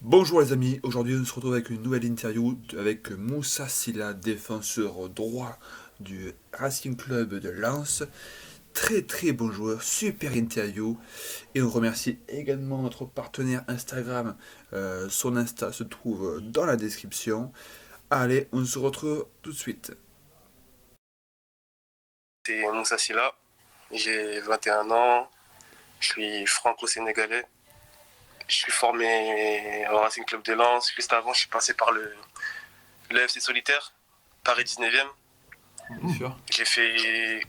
Bonjour les amis, aujourd'hui on se retrouve avec une nouvelle interview avec Moussa Silla, défenseur droit du Racing Club de Lens. Très très bon joueur, super interview. Et on remercie également notre partenaire Instagram. Son Insta se trouve dans la description. Allez, on se retrouve tout de suite. C'est Moussa Silla, j'ai 21 ans, je suis franco-sénégalais. Je suis formé au Racing Club de Lens. Juste avant, je suis passé par le FC Solitaire, Paris 19e. Bien sûr. J'ai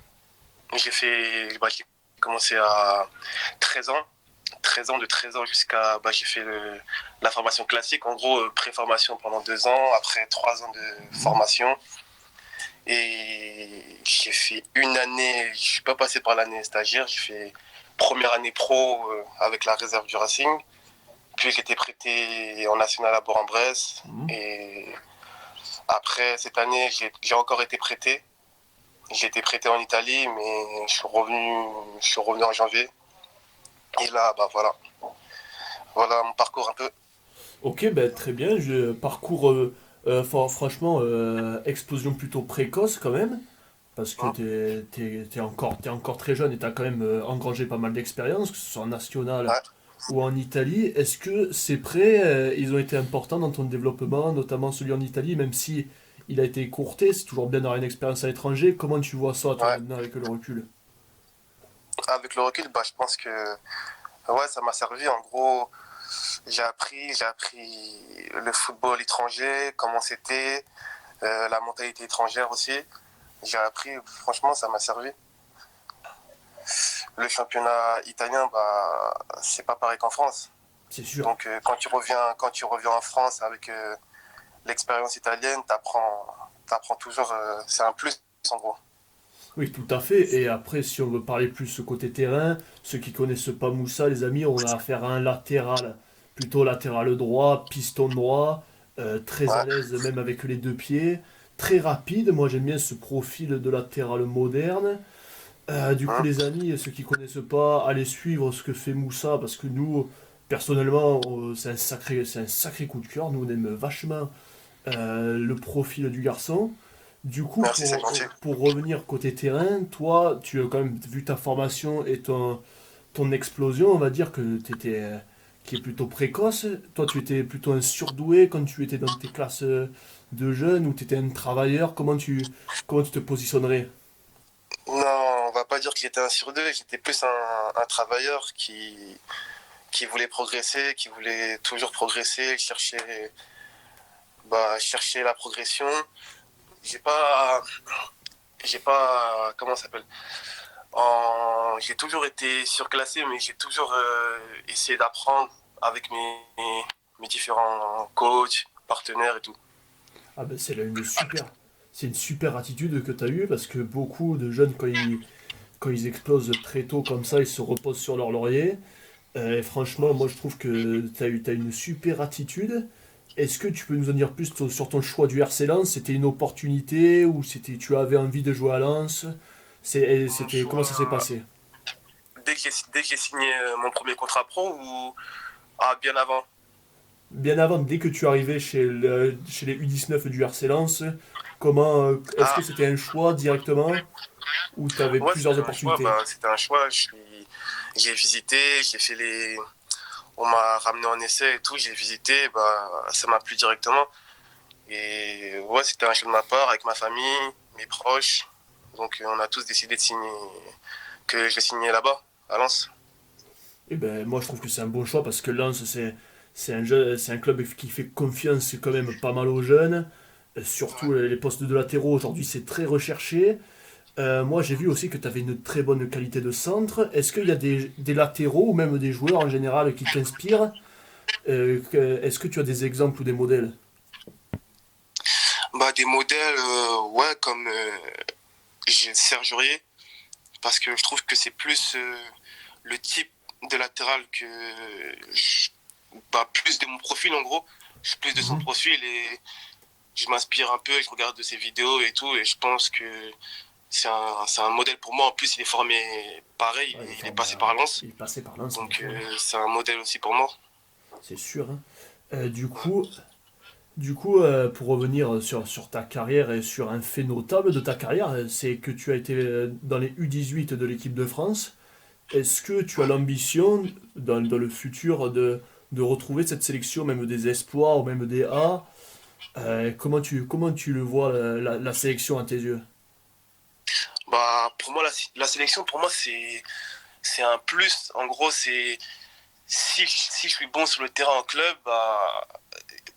commencé à 13 ans. 13 ans, de 13 ans jusqu'à. J'ai fait la formation classique, en gros, pré-formation pendant 2 ans, après 3 ans de formation. Et j'ai fait une année, je ne suis pas passé par l'année stagiaire, j'ai fait première année pro avec la réserve du Racing. Puis j'ai été prêté en national à Bourg-en-Bresse. Et après cette année, j'ai encore été prêté. J'ai été prêté en Italie, mais je suis revenu en janvier. Et là, voilà. Voilà mon parcours un peu. Ok, très bien. Parcours, franchement, explosion plutôt précoce quand même, parce que Hein. t'es encore très jeune et t'as quand même engrangé pas mal d'expérience, que ce soit en national Ouais. ou en Italie. Est-ce que ces prêts, ils ont été importants dans ton développement, notamment celui en Italie, même si il a été écourté, c'est toujours bien d'avoir une expérience à l'étranger. Comment tu vois ça, toi, Ouais. maintenant, avec le recul? Avec le recul, je pense que ouais, ça m'a servi. En gros, j'ai appris le football étranger, comment c'était, la mentalité étrangère aussi. J'ai appris, franchement, ça m'a servi. Le championnat italien, c'est pas pareil qu'en France. C'est sûr. Donc quand tu reviens en France avec l'expérience italienne, t'apprends toujours. C'est un plus en gros. Oui, tout à fait. Et après, si on veut parler plus ce côté terrain, ceux qui connaissent pas Moussa, les amis, on a affaire à un latéral, plutôt latéral droit, piston droit, très à Ouais. l'aise même avec les deux pieds, très rapide. Moi, j'aime bien ce profil de latéral moderne. Du coup, Hein. les amis, ceux qui connaissent pas, allez suivre ce que fait Moussa parce que nous, personnellement, c'est un sacré coup de cœur. Nous, on aime vachement le profil du garçon. Du coup, Merci, c'est gentil. pour revenir côté terrain, toi, tu as quand même vu ta formation et ton explosion, on va dire que tu étais qui est plutôt précoce. Toi, tu étais plutôt un surdoué quand tu étais dans tes classes de jeunes ou tu étais un travailleur. Comment tu te positionnerais? Non, on va pas dire que j'étais un sur deux. J'étais plus un travailleur qui voulait progresser, qui voulait toujours progresser, chercher la progression. J'ai pas, j'ai pas, comment ça s'appelle? J'ai toujours été surclassé, mais j'ai toujours essayé d'apprendre avec mes différents coachs, partenaires et tout. Ah ben c'est une super attitude que tu as eue parce que beaucoup de jeunes quand ils explosent très tôt comme ça, ils se reposent sur leur laurier. Et franchement, moi je trouve que t'as une super attitude. Est-ce que tu peux nous en dire plus sur ton choix du RC Lens? C'était une opportunité ou tu avais envie de jouer à Lens? Mon Comment ça s'est choix, passé? dès que j'ai signé mon premier contrat pro ou bien avant? Bien avant, dès que tu arrivais chez les U19 du RC Lens, est-ce que Ah, c'était un choix directement ou tu avais ouais, plusieurs opportunités? c'était un choix. J'ai visité, j'ai fait on m'a ramené en essai et tout, j'ai visité, ça m'a plu directement. Et ouais, c'était un choix de ma part avec ma famille, mes proches. Donc on a tous décidé que je vais signer là-bas, à Lens. Eh ben, moi, je trouve que c'est un bon choix parce que Lens, c'est un club qui fait confiance quand même pas mal aux jeunes. Surtout les postes de latéraux, aujourd'hui, c'est très recherché. Moi, j'ai vu aussi que tu avais une très bonne qualité de centre. Est-ce qu'il y a des latéraux ou même des joueurs en général qui t'inspirent? Est-ce que tu as des exemples ou des modèles? Des modèles, ouais, comme j'ai Serge Aurier, parce que je trouve que c'est plus le type de latéral plus de mon profil en gros. Je suis plus de son Mhm. profil et je m'inspire un peu, je regarde de ses vidéos et tout, et je pense que c'est un modèle pour moi. En plus, il est formé pareil, Ouais, il est passé par Lens, il est passé par Lens, bien donc sûr, hein. c'est un modèle aussi pour moi. C'est sûr, hein. Euh, du coup, pour revenir sur ta carrière et sur un fait notable de ta carrière, c'est que tu as été dans les U18 de l'équipe de France. Est-ce que tu as l'ambition, dans le futur, de retrouver cette sélection, même des espoirs ou même des A? Comment tu le vois, la sélection à tes yeux? Bah, pour moi, la sélection, pour moi, c'est un plus. En gros, c'est si je suis bon sur le terrain en club, bah,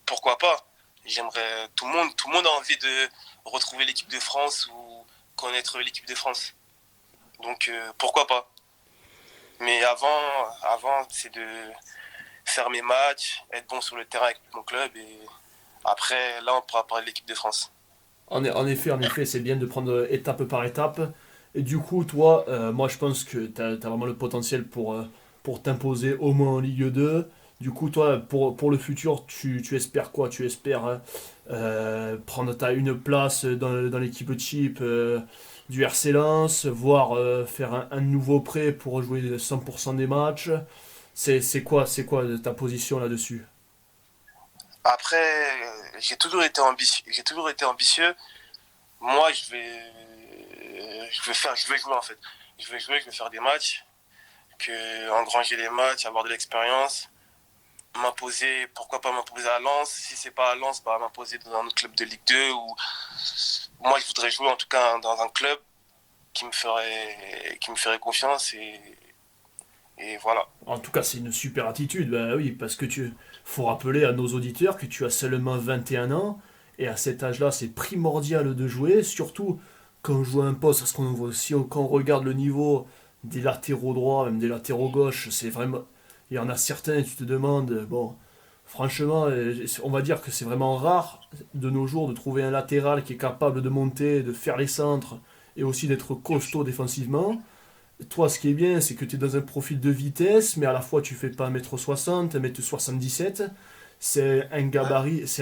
pourquoi pas. J'aimerais tout le monde a envie de retrouver l'équipe de France ou connaître l'équipe de France. Donc pourquoi pas. Mais avant c'est de faire mes matchs, être bon sur le terrain avec mon club et après là on pourra parler de l'équipe de France. En effet, c'est bien de prendre étape par étape. Et du coup, toi, moi je pense que tu as vraiment le potentiel pour t'imposer au moins en Ligue 2. Du coup, toi, pour le futur, tu espères quoi? Tu espères prendre une place dans l'équipe type du RC Lens, voire faire un nouveau prêt pour jouer 100% des matchs. C'est quoi ta position là-dessus? Après j'ai toujours été ambitieux. Moi je vais jouer en fait. Je vais faire des matchs, engranger les matchs, avoir de l'expérience, m'imposer, pourquoi pas m'imposer à Lens. Si c'est pas à Lens, bah, m'imposer dans un autre club de Ligue 2 ou moi je voudrais jouer en tout cas dans un club qui me ferait confiance et voilà. En tout cas, c'est une super attitude, bah oui, parce que tu faut rappeler à nos auditeurs que tu as seulement 21 ans, et à cet âge-là, c'est primordial de jouer, surtout quand on joue à un poste, parce qu'on voit, quand on regarde le niveau des latéraux droits, même des latéraux gauches, c'est vraiment. Il y en a certains, tu te demandes, bon, franchement, on va dire que c'est vraiment rare de nos jours de trouver un latéral qui est capable de monter, de faire les centres, et aussi d'être costaud défensivement. Toi, ce qui est bien, c'est que tu es dans un profil de vitesse, mais à la fois tu fais pas 1m60, 1m77. C'est un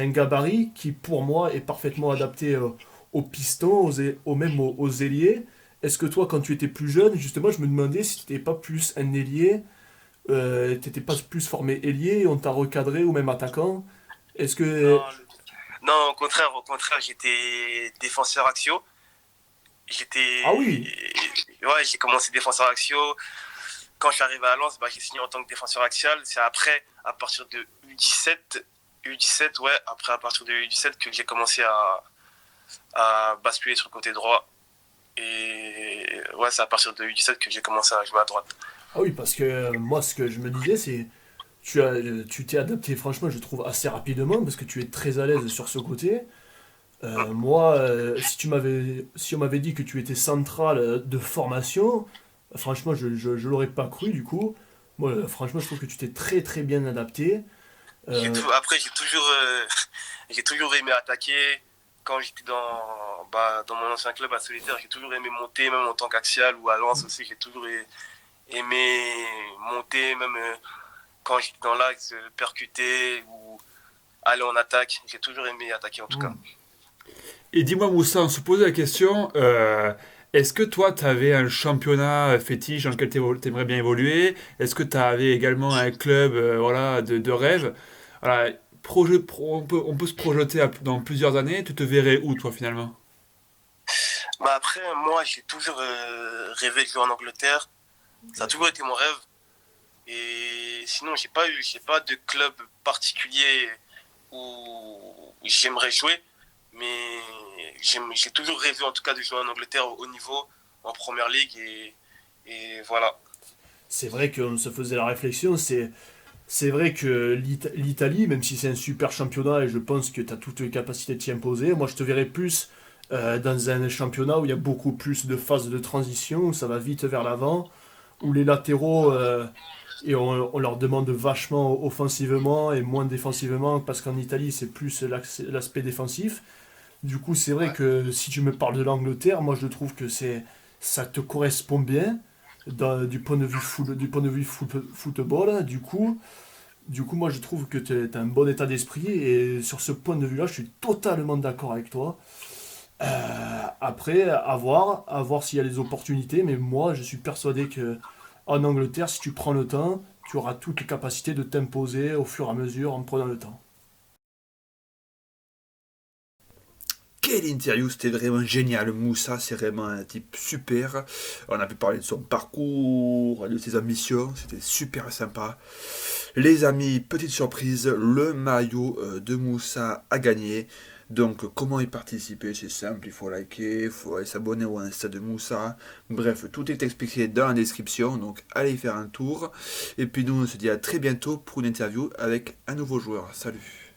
gabarit qui, pour moi, est parfaitement adapté aux pistons, même aux ailiers. Est-ce que toi, quand tu étais plus jeune, justement, je me demandais si tu n'étais pas plus un ailier, tu n'étais pas plus formé ailier, on t'a recadré, ou même attaquant. Est-ce que... Non, non, au contraire, j'étais défenseur axio. Ah oui, Ouais, j'ai commencé défenseur axio. Quand je suis arrivé à Lens, bah, j'ai signé en tant que défenseur axial. C'est après, à partir de U17, ouais, après à partir de U17 que j'ai commencé à basculer sur le côté droit. Et ouais, c'est à partir de U17 que j'ai commencé à jouer à droite. ah oui, parce que moi, ce que je me disais, c'est tu t'es adapté, franchement, je trouve assez rapidement, parce que tu es très à l'aise sur ce côté. Moi, si on m'avait dit que tu étais central de formation, franchement, je l'aurais pas cru du coup. Moi, franchement, je trouve que tu t'es très très bien adapté. Euh, Après, j'ai toujours aimé attaquer. Quand j'étais dans mon ancien club à Solitaire, j'ai toujours aimé monter, même en tant qu'axial ou à Lens aussi, j'ai toujours aimé monter, même quand j'étais dans l'axe, percuter ou aller en attaque. J'ai toujours aimé attaquer en tout cas. Et dis-moi, Moussa, on se posait la question, est-ce que toi, tu avais un championnat fétiche dans lequel tu aimerais bien évoluer? Est-ce que tu avais également un club voilà, de rêve? Voilà, on peut se projeter dans plusieurs années. Tu te verrais où, toi, finalement? Bah après, moi, j'ai toujours rêvé de jouer en Angleterre. Ça a toujours été mon rêve. Et sinon, j'ai pas de club particulier où j'aimerais jouer. Mais j'ai toujours rêvé, en tout cas, de jouer en Angleterre au haut niveau, en Première Ligue. Et voilà. c'est vrai qu'on se faisait la réflexion, c'est vrai que l'Italie, même si c'est un super championnat et je pense que tu as toutes les capacités de t'y imposer, moi je te verrais plus dans un championnat où il y a beaucoup plus de phases de transition, où ça va vite vers l'avant, où les latéraux, et on leur demande vachement offensivement et moins défensivement, parce qu'en Italie c'est plus l'aspect défensif. Du coup, c'est vrai Ouais. que si tu me parles de l'Angleterre, moi je trouve que ça te correspond bien du point de vue football. Du coup, moi je trouve que tu as un bon état d'esprit et sur ce point de vue-là, je suis totalement d'accord avec toi. Après, à voir s'il y a des opportunités, mais moi je suis persuadé que en Angleterre, si tu prends le temps, tu auras toutes les capacités de t'imposer au fur et à mesure en prenant le temps. Quelle interview, c'était vraiment génial. Moussa, c'est vraiment un type super. On a pu parler de son parcours, de ses ambitions, c'était super sympa. Les amis, petite surprise, le maillot de Moussa a gagné. Donc comment y participer? C'est simple, il faut liker, il faut aller s'abonner au Insta de Moussa. Bref, tout est expliqué dans la description, donc allez y faire un tour. Et puis nous, on se dit à très bientôt pour une interview avec un nouveau joueur. Salut!